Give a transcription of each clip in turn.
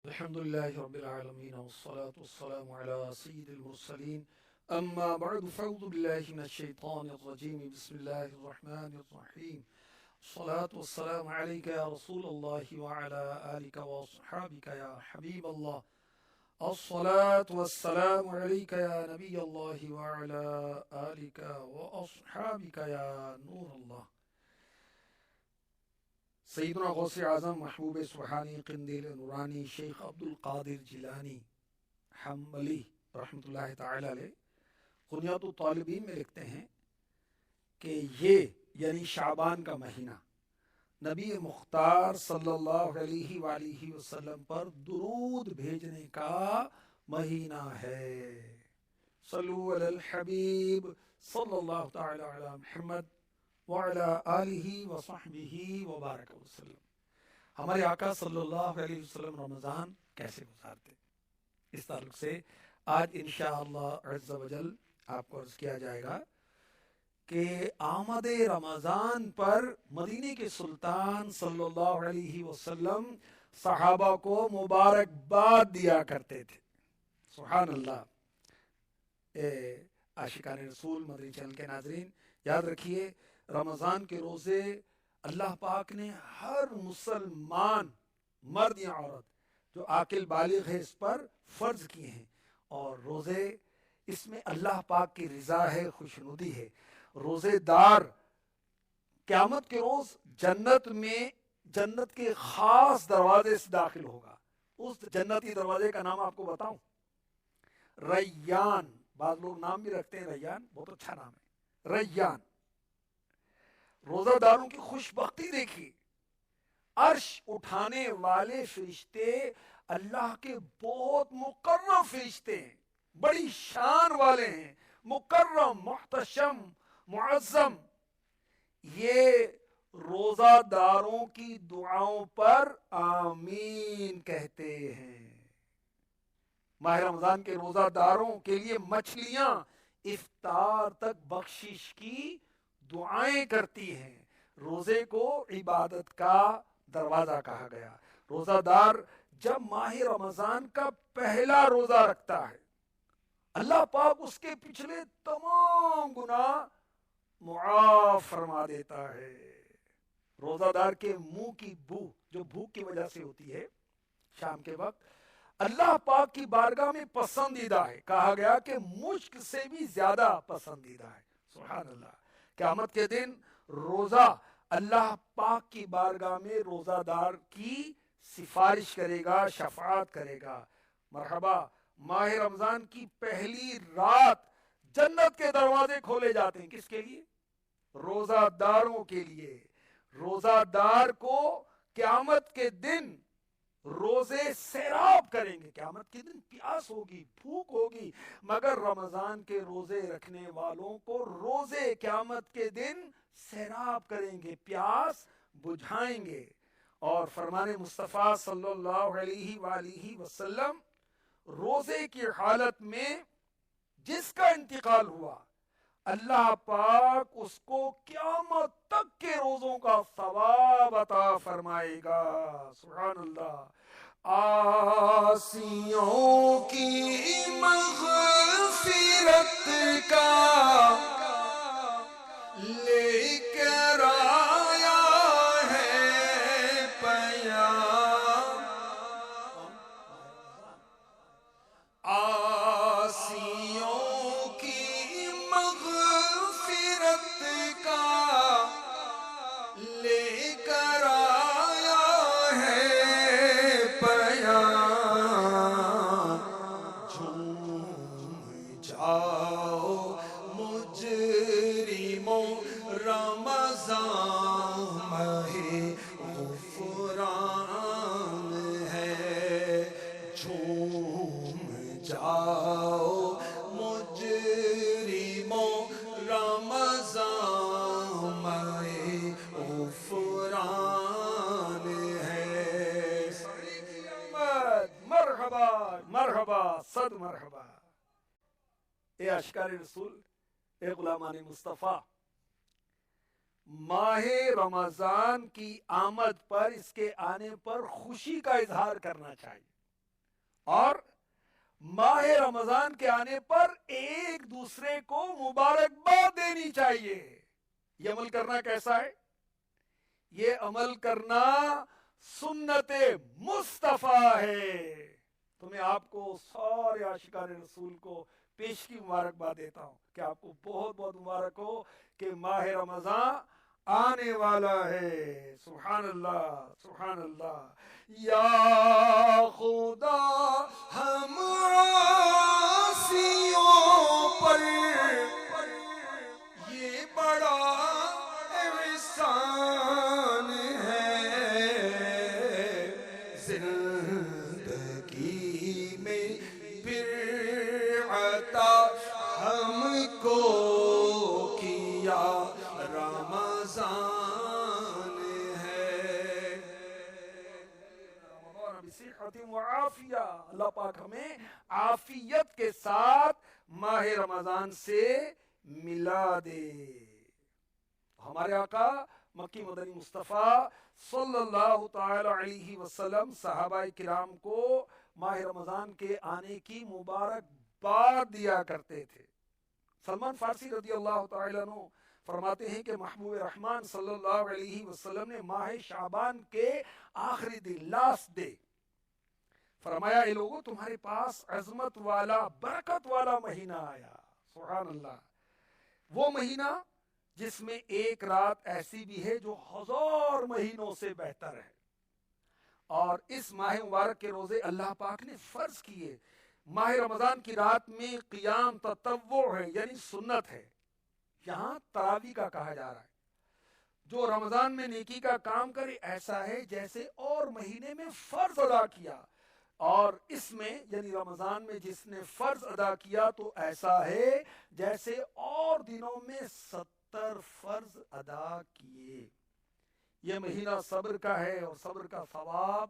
الحمد لله رب العالمين والصلاة والسلام على سيد المرسلين أما بعد فأعوذ بالله من الشيطان الرجيم بسم الله الرحمن الرحيم الصلاة والسلام عليك يا رسول الله وعلى آلك وأصحابك يا حبيب الله الصلاة والسلام عليك يا نبي الله وعلى آلك وأصحابك يا نور الله سیدنا غوث اعظم محبوب سبحانی قندیل نورانی شیخ عبد القادر جیلانی حنبلی رحمۃ اللہ تعالی علیہ بنیاد الطالبین میں لکھتے ہیں کہ یہ یعنی شعبان کا مہینہ نبی مختار صلی اللہ علیہ وآلہ وسلم پر درود بھیجنے کا مہینہ ہے۔ صلو علی الحبیب صلی اللہ تعالی علی محمد وعلی آلہ وصحبہ وبارک وسلم۔ ہمارے آقا صلی اللہ علیہ وسلم رمضان کیسے گزارتے، اس تعلق سے آج انشاءاللہ عز و جل آپ کو عرض کیا جائے گا کہ آمد رمضان پر مدینے کے سلطان صلی اللہ علیہ وسلم صحابہ کو مبارکباد دیا کرتے تھے۔ سبحان اللہ۔ عاشقان رسول مدنی چینل کے ناظرین، یاد رکھیے رمضان کے روزے اللہ پاک نے ہر مسلمان مرد یا عورت جو عاقل بالغ ہے اس پر فرض کیے ہیں، اور روزے اس میں اللہ پاک کی رضا ہے، خوشنودی ہے۔ روزے دار قیامت کے روز جنت میں جنت کے خاص دروازے سے داخل ہوگا۔ اس جنتی دروازے کا نام آپ کو بتاؤں، ریان۔ بعض لوگ نام بھی رکھتے ہیں ریان، بہت اچھا نام ہے، ریان۔ روزہ داروں کی خوش بختی دیکھیے، عرش اٹھانے والے فرشتے اللہ کے بہت مکرم فرشتے ہیں، بڑی شان والے ہیں، مکرم، محتشم، معظم۔ یہ روزہ داروں کی دعاؤں پر آمین کہتے ہیں۔ ماہ رمضان کے روزہ داروں کے لیے مچھلیاں افطار تک بخشش کی دعائیں کرتی ہیں۔ روزے کو عبادت کا دروازہ کہا گیا۔ روزہ دار جب ماہ رمضان کا پہلا روزہ رکھتا ہے، اللہ پاک اس کے پچھلے تمام گناہ معاف فرما دیتا ہے۔ روزہ دار کے منہ کی بو جو بھوک کی وجہ سے ہوتی ہے شام کے وقت، اللہ پاک کی بارگاہ میں پسندیدہ ہے، کہا گیا کہ مشک سے بھی زیادہ پسندیدہ ہے۔ سبحان اللہ۔ قیامت کے دن روزہ اللہ پاک کی بارگاہ میں روزہ دار کی سفارش کرے گا، شفاعت کرے گا۔ مرحبا، ماہ رمضان کی پہلی رات جنت کے دروازے کھولے جاتے ہیں، کس کے لیے؟ روزہ داروں کے لیے۔ روزہ دار کو قیامت کے دن روزے سیراب کریں گے۔ قیامت کے دن پیاس ہوگی، بھوک ہوگی، مگر رمضان کے روزے رکھنے والوں کو روزے قیامت کے دن سیراب کریں گے، پیاس بجھائیں گے۔ اور فرمان مصطفیٰ صلی اللہ علیہ وآلہ وسلم، روزے کی حالت میں جس کا انتقال ہوا، اللہ پاک اس کو قیامت تک کے روزوں کا ثواب عطا فرمائے گا۔ سبحان اللہ۔ آسیوں کی مغفرت کا لے کر آیا ہے پیام، آسیوں کی مغفرت کا لے کر آیا ہے پیام، جھوم جاؤ مجرموں، رمضان ماہ غفران ہے۔ جھوم جاؤ مجرموں، رمضان ماہ غفران ہے۔ مرحبا مرحبا صد مرحبا۔ اے اشکار رسول، اے غلامان مصطفیٰ، ماہ رمضان کی آمد پر، اس کے آنے پر خوشی کا اظہار کرنا چاہیے۔ اور ماہ رمضان کے آنے پر ایک دوسرے کو مبارکباد دینی چاہیے. یہ عمل کرنا کیسا ہے؟ یہ عمل کرنا سنت مصطفیٰ ہے. تو میں آپ کو سارے عاشقان رسول کو پیش کی مبارکباد دیتا ہوں کہ آپ کو بہت بہت مبارک ہو کہ ماہ رمضان آنے والا ہے. سبحان اللہ سبحان اللہ. یا خدا ہم عاصیوں پر یہ بڑا احسان ہے، زندگی میں پھر عطا ہم کو کیا رمضان ہے. بصحت و عافیہ، اللہ پاک ہمیں عافیت کے ساتھ ماہ رمضان سے ملا دے. ہمارے آقا مکی مدنی مصطفیٰ صلی اللہ تعالی علیہ وسلم صحابہ کرام کو ماہ رمضان کے آنے کی مبارکباد دیا کرتے تھے. سلمان فارسی رضی اللہ تعالی عنہ فرماتے ہیں کہ محبوب رحمان صلی اللہ علیہ وسلم نے ماہ شعبان کے آخری دن لاسٹ ڈے فرمایا اے لوگو تمہارے پاس عظمت والا برکت والا مہینہ آیا. سبحان اللہ. وہ مہینہ جس میں ایک رات ایسی بھی ہے جو 1000 مہینوں سے بہتر ہے. اور اس ماہ مبارک کے روزے اللہ پاک نے فرض کیے. ماہ رمضان کی رات میں قیام تطوع ہے یعنی سنت ہے. یہاں تراویح کا کہا جا رہا ہے. جو رمضان میں نیکی کا کام کرے ایسا ہے جیسے اور مہینے میں فرض ادا کیا. اور اس میں یعنی رمضان میں جس نے فرض ادا کیا تو ایسا ہے جیسے اور دنوں میں 70 فرض ادا کیے. یہ مہینہ صبر کا ہے اور صبر کا ثواب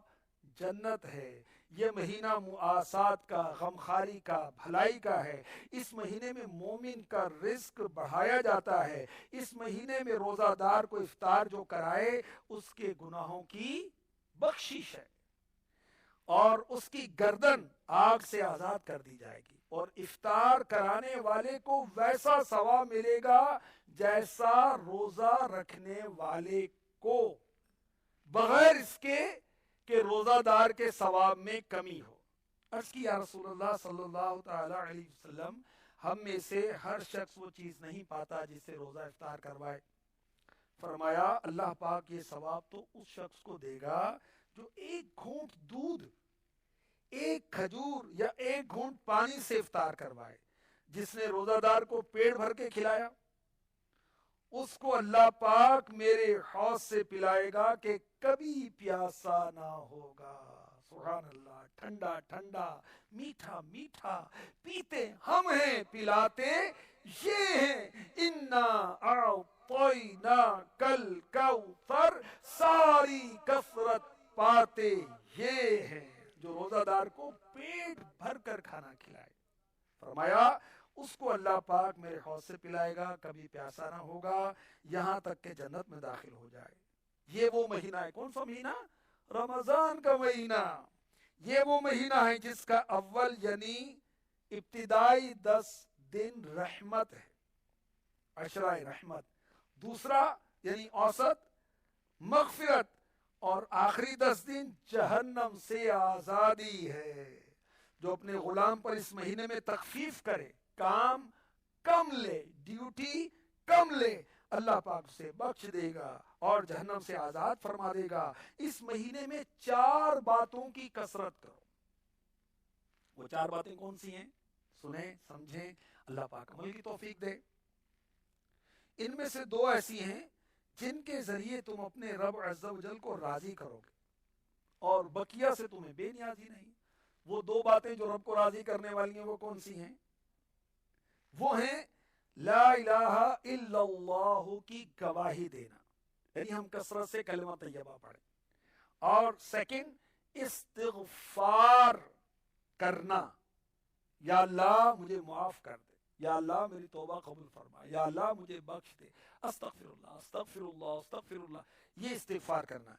جنت ہے. یہ مہینہ معاسات کا، غمخاری کا، بھلائی کا ہے. اس مہینے میں مومن کا رزق بڑھایا جاتا ہے. اس مہینے میں روزہ دار کو افطار جو کرائے اس کے گناہوں کی بخشش ہے اور اس کی گردن آگ سے آزاد کر دی جائے گی. اور افطار کرانے والے کو ویسا ثواب ملے گا جیسا روزہ رکھنے والے کو، بغیر اس کے کہ روزہ دار کے ثواب میں کمی ہو. عرض کی یا رسول اللہ صلی اللہ تعالی علیہ وسلم ہم میں سے ہر شخص وہ چیز نہیں پاتا جس سے روزہ افطار کروائے. فرمایا اللہ پاک یہ ثواب تو اس شخص کو دے گا جو ایک گھونٹ دودھ، ایک کھجور یا ایک گھونٹ پانی سے افطار کروائے. جس نے روزہ دار کو پیٹ بھر کے کھلایا اس کو اللہ پاک میرے حوض سے پلائے گا کہ کبھی پیاسا نہ ہوگا. سبحان اللہ. ٹھنڈا ٹھنڈا، میٹھا میٹھا پیتے ہم ہیں، پلاتے یہ ہیں. انا اعطیناک الکوثر، ساری کثرت پاتے یہ ہیں. جو روزہ دار کو پیٹ بھر کر کھانا کھلائے. فرمایا اس کو اللہ پاک میرے حوض سے پلائے گا، کبھی پیاسا نہ ہوگا یہاں تک کہ جنت میں داخل ہو جائے. یہ وہ مہینہ ہے. کون سا مہینہ؟ رمضان کا مہینہ. یہ وہ مہینہ ہے جس کا اول یعنی ابتدائی 10 دن رحمت ہے، عشرہ رحمت. دوسرا یعنی اوسط مغفرت، اور آخری 10 دن جہنم سے آزادی ہے. جو اپنے غلام پر اس مہینے میں تخفیف کرے، کام کم لے، ڈیوٹی کم لے، اللہ پاک سے بخش دے گا اور جہنم سے آزاد فرما دے گا. اس مہینے میں 4 باتوں کی کثرت کرو. وہ 4 باتیں کون سی ہیں؟ سنیں سمجھیں، اللہ پاک عمل کی توفیق دے. ان میں سے 2 ایسی ہیں جن کے ذریعے تم اپنے رب عز و جل کو راضی کرو گے اور بقیہ سے تمہیں بے نیازی نہیں. وہ 2 باتیں جو رب کو راضی کرنے والی ہیں وہ کون سی ہیں؟ وہ ہیں لا الہ الا اللہ کی گواہی دینا، یعنی ہم کثرت سے کلمہ طیبہ پڑھیں. اور سیکنڈ استغفار کرنا، یا اللہ مجھے معاف کر دے، یا اللہ میری توبہ قبول فرما، یا اللہ مجھے بخش دے، استغفر اللہ استغفر اللہ استغفر اللہ. یہ استغفار کرنا ہے.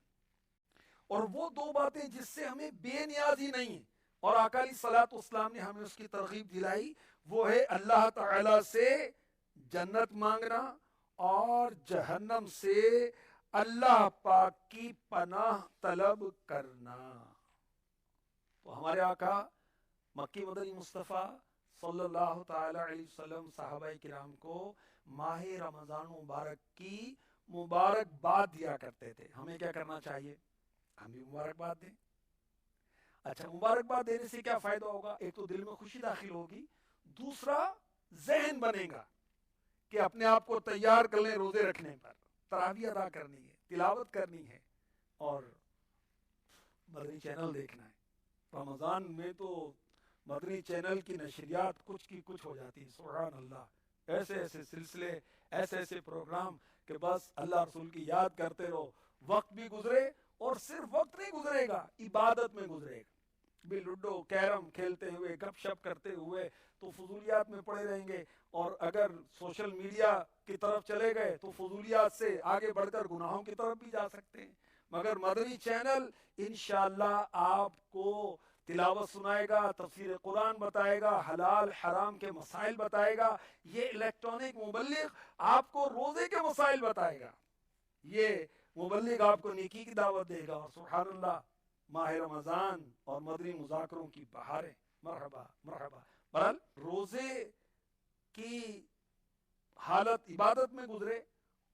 اور وہ 2 باتیں جس سے ہمیں بے نیازی نہیں ہے اور آقا علیہ الصلوۃ والسلام نے ہمیں اس کی ترغیب دلائی، وہ ہے اللہ تعالی سے جنت مانگنا اور جہنم سے اللہ پاک کی پناہ طلب کرنا۔ تو ہمارے آقا مکی مدنی مصطفیٰ صلی اللہ تعالی علیہ وسلم صحابہ کرام کو ماہ رمضان مبارک کی مبارکباد دیا کرتے تھے۔ ہمیں کیا کرنا چاہیے؟ ہم بھی مبارکباد دیں۔ اچھا، مبارکباد دینے سے کیا فائدہ ہوگا؟ ایک تو دل میں خوشی داخل ہوگی، دوسرا ذہن بنے گا کہ اپنے آپ کو تیار کر لیں روزے رکھنے پر، تراویح ادا کرنی ہے، تلاوت کرنی ہے اور مدنی چینل دیکھنا ہے۔ رمضان میں تو مدنی چینل کی نشریات کچھ کی کچھ ہو جاتی ہے، سبحان اللہ، ایسے ایسے سلسلے، ایسے ایسے پروگرام کہ بس اللہ رسول کی یاد کرتے رہو، وقت بھی گزرے، اور صرف وقت نہیں گزرے گا، عبادت میں گزرے گا۔ بھی لوڈو کیرم کھیلتے ہوئے، گپ شپ کرتے ہوئے تو فضولیات میں پڑے رہیں گے، اور اگر سوشل میڈیا کی طرف چلے گئے تو فضولیات سے آگے بڑھ کر گناہوں کی طرف بھی جا سکتے ہیں۔ مگر مدنی چینل انشاءاللہ آپ کو تلاوت سنائے گا، تفسیر قرآن بتائے گا، حلال حرام کے مسائل بتائے گا۔ یہ الیکٹرانک مبلغ آپ کو روزے کے مسائل بتائے گا، یہ مبلغ آپ کو نیکی کی دعوت دے گا۔ اور سبحان اللہ، ماہ رمضان اور مدنی مذاکروں کی بہاریں، مرحبا مرحبا۔ بہرحال روزے کی حالت عبادت میں گزرے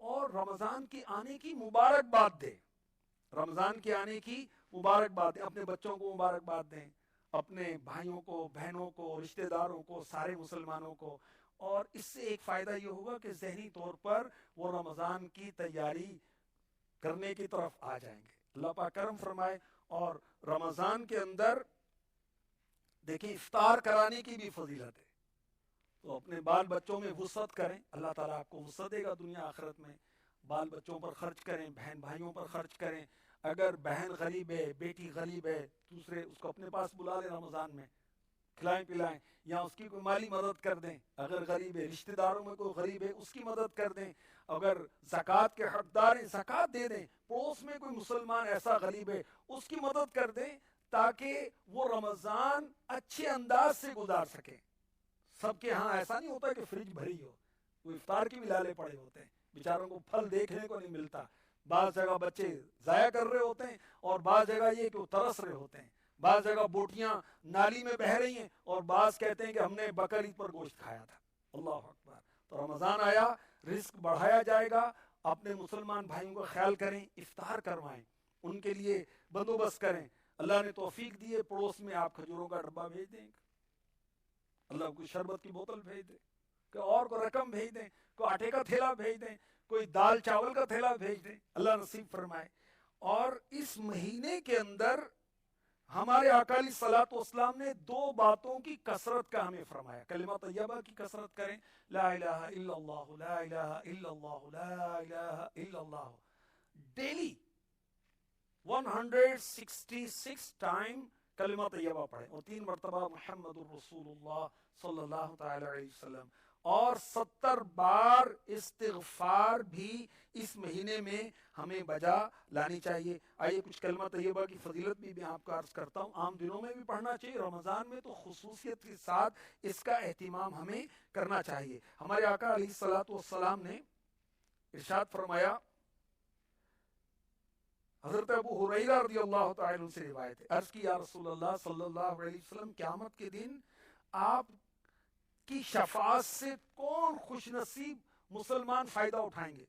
اور رمضان کی آنے کی مبارکباد دے، رمضان کے آنے کی مبارکباد دیں، اپنے بچوں کو مبارکباد دیں، اپنے بھائیوں کو، بہنوں کو، رشتہ داروں کو، سارے مسلمانوں کو۔ اور اس سے ایک فائدہ یہ ہوگا کہ ذہنی طور پر وہ رمضان کی تیاری کرنے کی طرف آ جائیں گے۔ اللہ پاک کرم فرمائے۔ اور رمضان کے اندر دیکھیں افطار کرانے کی بھی فضیلت ہے، تو اپنے بال بچوں میں وسعت کریں، اللہ تعالیٰ آپ کو وسعت دے گا دنیا آخرت میں۔ بال بچوں پر خرچ کریں، بہن بھائیوں پر خرچ کریں۔ اگر بہن غریب ہے، بیٹی غریب ہے، دوسرے اس کو اپنے پاس بلا لیں رمضان میں، کھلائیں پلائیں، یا اس کی کوئی مالی مدد کر دیں۔ اگر غریب ہے، رشتہ داروں میں کوئی غریب ہے، اس کی مدد کر دیں۔ اگر زکوٰۃ کے حقدار ہیں، زکوٰۃ دے دیں۔ پڑوس میں کوئی مسلمان ایسا غریب ہے، اس کی مدد کر دیں، تاکہ وہ رمضان اچھے انداز سے گزار سکے۔ سب کے ہاں ایسا نہیں ہوتا کہ فریج بھری ہو، وہ افطار کی بھی لالے پڑے ہوتے ہیں، بیچاروں کو پھل دیکھنے کو نہیں ملتا۔ بعض جگہ بچے ضائع کر رہے ہوتے ہیں، اور بعض جگہ یہ کہ وہ ترس رہے ہوتے ہیں۔ بعض جگہ بوٹیاں نالی میں بہہ رہی ہیں، اور بعض کہتے ہیں کہ ہم نے بقر عید پر گوشت کھایا تھا۔ اللہ اکبر۔ تو رمضان آیا، رزق بڑھایا جائے گا۔ اپنے مسلمان بھائیوں کا خیال کریں، افطار کروائیں، ان کے لیے بندوبست کریں۔ اللہ نے توفیق دی ہے، پڑوس میں آپ کھجوروں کا ڈبہ بھیج دیں، اللہ کو شربت کی بوتل بھیج دیں، کوئی اور کو رقم بھیج دیں، کوئی آٹے کا تھیلا بھیج دیں، کوئی دال چاول کا تھیلا بھیج دیں، اللہ نصیب فرمائے۔ اور اس مہینے کے اندر ہمارے آقا علیہ الصلوۃ والسلام نے دو باتوں کی کثرت کا ہمیں فرمایا۔ کلمہ طیبہ کی کثرت کریں، لا الہ الا اللہ، لا الہ الا اللہ، لا الہ الا اللہ، ڈیلی 166 ٹائم کلمہ طیبہ پڑھیں، اور 3 مرتبہ محمد الرسول اللہ صلی اللہ تعالی علیہ وسلم، اور 70 بار استغفار بھی اس مہینے میں ہمیں بجا لانی چاہیے۔ آئیے کچھ کلمہ طیبہ کی فضیلت بھی میں آپ کو عرض کرتا ہوں۔ عام دنوں میں بھی پڑھنا چاہیے، رمضان میں تو خصوصیت کے ساتھ اس کا اہتمام ہمیں کرنا چاہیے۔ ہمارے آقا علیہ الصلوۃ والسلام نے ارشاد فرمایا، حضرت ابو ہریرہ رضی اللہ تعالی عنہ سے روایت ہے، عرض کی یا رسول اللہ صلی اللہ علیہ وسلم، قیامت کے دن آپ کی شفاعت سے کون خوش نصیب مسلمان فائدہ اٹھائیں گے؟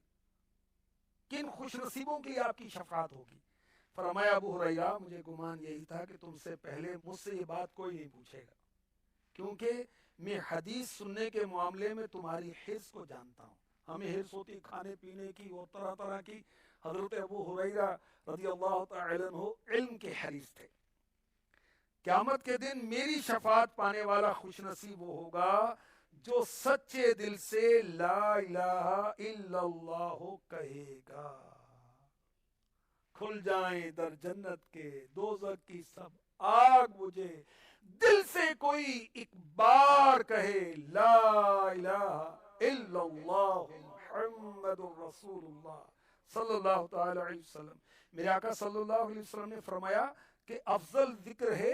کن خوش نصیبوں کے لیے آپ کی شفاعت ہوگی؟ فرمایا ابو ہریرہ، مجھے گمان یہی تھا کہ تم سے پہلے مجھ سے یہ بات کوئی نہیں پوچھے گا، کیونکہ میں حدیث سننے کے معاملے میں تمہاری حرص کو جانتا ہوں۔ ہمیں حرص ہوتی کھانے پینے کی اور طرح طرح کی۔ حضرت ابو ہریرہ رضی اللہ تعالی عنہ علم کے حریص تھے۔ قیامت کے دن میری شفاعت پانے والا خوش نصیب وہ ہوگا جو سچے دل سے لا الہ الا اللہ کہے گا۔ کھل جائیں در جنت کے، دوزخ کی سب آگ بجھے، دل سے کوئی ایک بار کہے لا الہ الا اللہ محمد الرسول اللہ صلی اللہ تعالی علیہ وسلم۔ میرے آقا صلی اللہ علیہ وسلم نے فرمایا کہ افضل ذکر ہے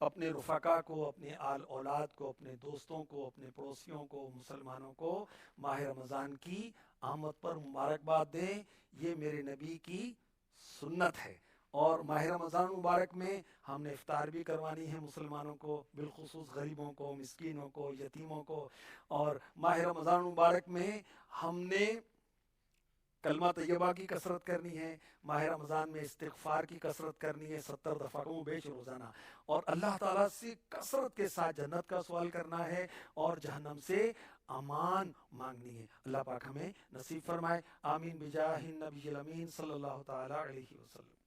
اپنے رفقا کو، اپنے آل اولاد کو، اپنے دوستوں کو، اپنے پڑوسیوں کو، مسلمانوں کو ماہ رمضان کی آمد پر مبارکباد دیں۔ یہ میرے نبی کی سنت ہے۔ اور ماہ رمضان مبارک میں ہم نے افطار بھی کروانی ہے مسلمانوں کو، بالخصوص غریبوں کو، مسکینوں کو، یتیموں کو۔ اور ماہ رمضان مبارک میں ہم نے کلمہ طیبہ کی کثرت کرنی ہے، ماہ رمضان میں استغفار کی کثرت کرنی ہے 70 دفعہ کم و بیش روزانہ، اور اللہ تعالیٰ سے کثرت کے ساتھ جنت کا سوال کرنا ہے اور جہنم سے امان مانگنی ہے۔ اللہ پاک ہمیں نصیب فرمائے، آمین بجاہ النبی الامین صلی اللہ تعالیٰ علیہ وسلم۔